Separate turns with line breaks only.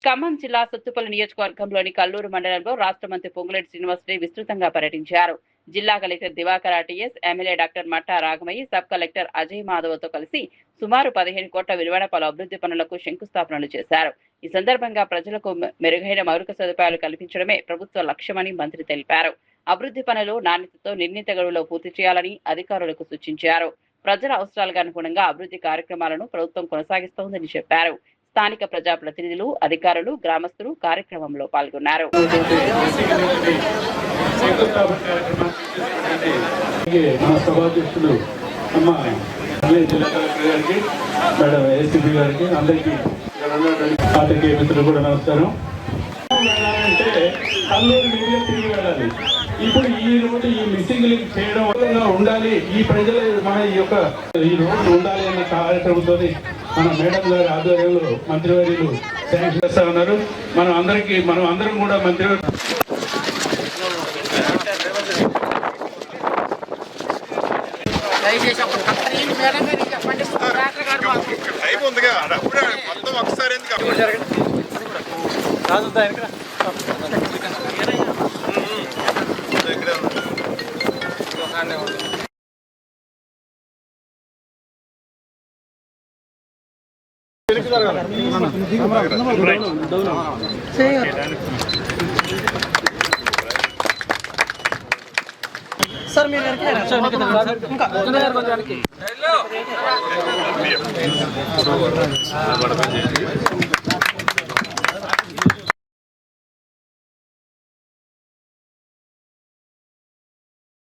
ఖమ్మం జిల్లా సత్తుపల్లి నియోజకవర్గంలోని కల్లూరు మండలంలో రాష్ట్ర మంత్రి పొంగులేటి శ్రీనివాసరెడ్డి విస్తృతంగా పర్యటించారు. జిల్లా collector Diwakar RTS, MLA doctor Matta Raghamayya, sub collector Ajay మాధవ్తో కలిసి సుమారు 15 కోట్ల విలువైన పలు అభివృద్ధి పనులకు శంకుస్థాపనలు చేశారు. ఈ సందర్భంగా ప్రజలకు మెరుగైన మౌలిక సదుపాయాలు కల్పించడమే ప్రభుత్వ లక్ష్యమని మంత్రి తెలిపారు. అభివృద్ధి పనులు నాణ్యతతో నిర్ణీత గడువులో పూర్తి చేయాలని అధికారులకు సూచించారు. ప్రజల అవసరాలకు అనుగుణంగా అభివృద్ధి కార్యక్రమాలను ప్రభుత్వం కొనసాగిస్తోందని చెప్పారు. స్థానిక ప్రజాప్రతినిధులు, అధికారులు, గ్రామస్తులు కార్యక్రమంలో పాల్గొన్నారు.
ఇప్పుడు ఈ రోజు ఈ మిస్సింగ్ లింక్ చేయడం వల్ల ఉండాలి, ఈ ప్రజలు మన ఈ రోడ్డు ఉండాలి అన్న కార్యక్రమంతో మన మేడం గారి ఆధ్వర్యంలో మంత్రివర్యులు శాంక్షన్ చేస్తా ఉన్నారు. మనం అందరం కూడా మంత్రివర్యులు
సార్ మీరు